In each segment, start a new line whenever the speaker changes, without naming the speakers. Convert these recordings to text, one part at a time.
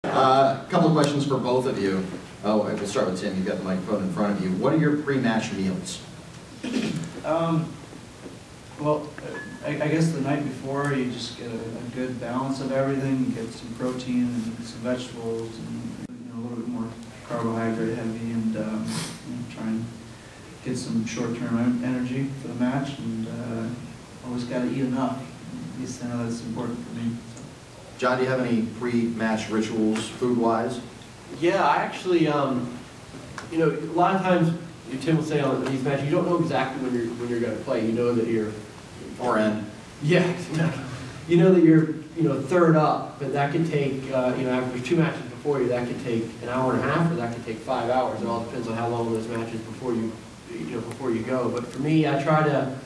A couple of questions for both of you. Oh, we'll start with Tim. You've got the microphone in front of you. What are your pre-match meals?
Well, I guess the night before you just get a good balance of everything. You get some protein and some vegetables and a little bit more carbohydrate heavy, and try and get some short-term energy for the match. And always got to eat enough. At least I know that's important for me.
John, do you have any pre-match rituals, food-wise?
Yeah, I actually, a lot of times, Tim will say on these matches, you don't know exactly when you're going to play. You know that you're
Or in?
Yeah, exactly. You know that you're third up, but that could take after there's two matches before you, that could take an hour and a half, or that could take 5 hours. It all depends on how long those matches before you go. But for me, I try to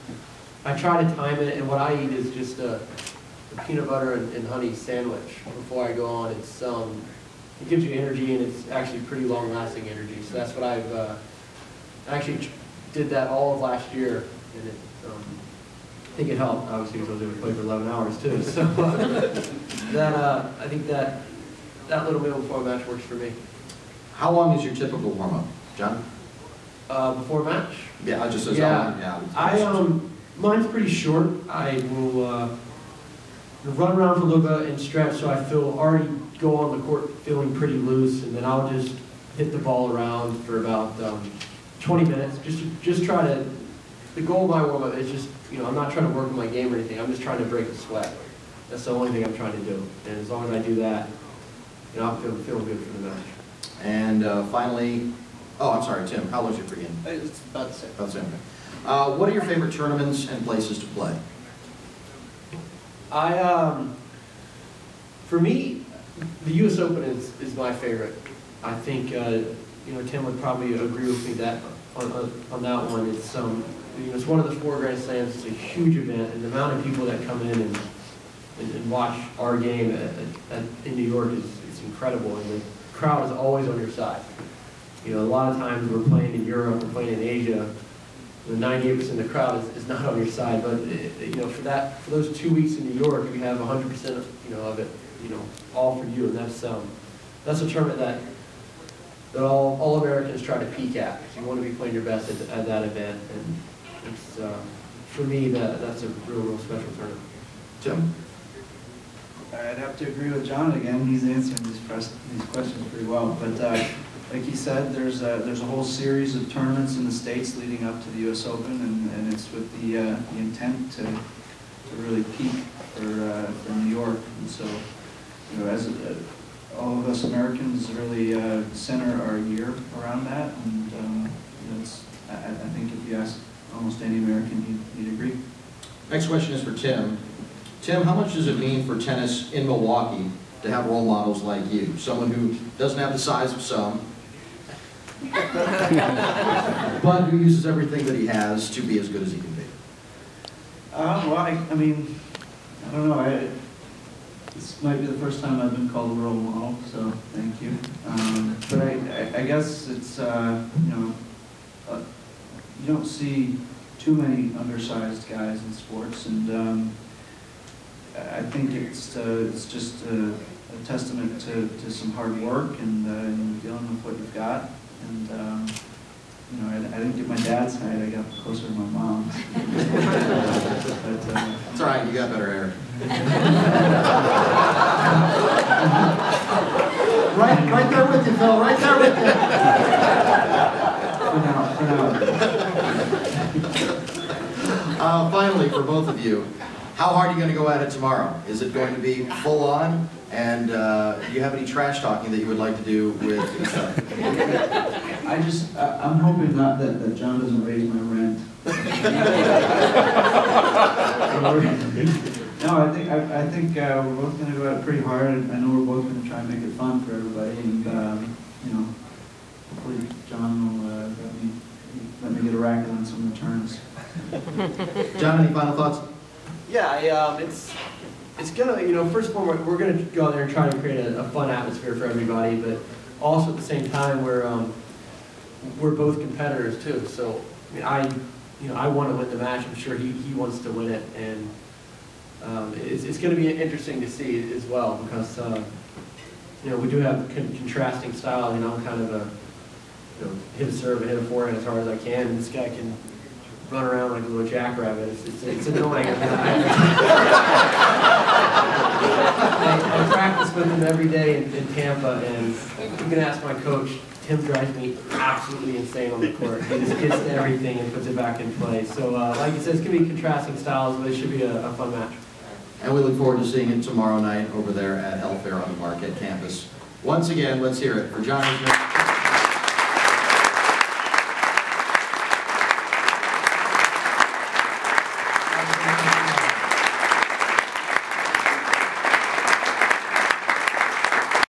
time it, and what I eat is just a peanut butter and honey sandwich before I go on. It gives you energy, and it's actually pretty long-lasting energy. So that's what I actually did that all of last year, and I think it helped. Obviously, because I was able to play for 11 hours too. So I think that little meal before a match works for me.
How long is your typical warm-up, John?
Before a match?
Yeah, I just says
mine's pretty short. I will run around for a little bit and stretch, so I already go on the court feeling pretty loose, and then I'll just hit the ball around for about 20 minutes. Just try to. The goal of my warm-up is just, I'm not trying to work on my game or anything. I'm just trying to break a sweat. That's the only thing I'm trying to do. And as long as I do that, I'm feeling good for the match.
And finally, I'm sorry, Tim, how long's your pregame?
It's about the same.
About the same. What are your favorite tournaments and places to play?
For me, the U.S. Open is my favorite. I think, Tim would probably agree with me that on that one. It's one of the 4 Grand Slams. It's a huge event, and the amount of people that come in and watch our game in New York is incredible, and the crowd is always on your side. A lot of times we're playing in Europe, we're playing in Asia, 98% of the crowd is not on your side, but for those 2 weeks in New York, you have 100% of it, all for you, and that's a tournament that all Americans try to peak at. You want to be playing your best at that event, and it's for me that's a real special tournament.
Tim?
I'd have to agree with John again. He's answering these questions pretty well. But like he said, there's a whole series of tournaments in the States leading up to the U.S. Open, and it's with the intent to really peak for New York. And so, as all of us Americans really center our year around that, and I think if you ask almost any American, he'd agree.
Next question is for Tim. Tim, how much does it mean for tennis in Milwaukee to have role models like you? Someone who doesn't have the size of some, but who uses everything that he has to be as good as he can be.
Well, I don't know. This might be the first time I've been called a role model, so thank you. But I guess it's, you don't see too many undersized guys in sports, and I think it's just a testament to some hard work and dealing with what you've got. And I didn't get my dad's height; I got closer to my mom's.
It's all right. You got better hair. right there with you, Phil. Right there with you.
For now.
Finally, for both of you, how hard are you going to go at it tomorrow? Is it going to be full on? And do you have any trash talking that you would like to do with each other?
I'm hoping not that John doesn't raise my rent. No, I think we're both going to go at it pretty hard. I know we're both going to try and make it fun for everybody, and hopefully John will let me get a racket on some returns.
John, any final thoughts?
Yeah, it's gonna, first of all, we're gonna go out there and try to create a fun atmosphere for everybody, but also at the same time, we're both competitors too. So I want to win the match. I'm sure he wants to win it, and it's going to be interesting to see as well, because we do have contrasting style. I'm kind of a, hit a serve and hit a forehand as hard as I can, and this guy can run around like a little jackrabbit. It's annoying. I practice with him every day in Tampa, and you can ask my coach. Tim drives me absolutely insane on the court. He just gets to everything and puts it back in play. So, like you said, it's going to be contrasting styles, but it should be a fun match.
And we look forward to seeing it tomorrow night over there at Hell Fair on the Marquette campus. Once again, let's hear it for John Isner.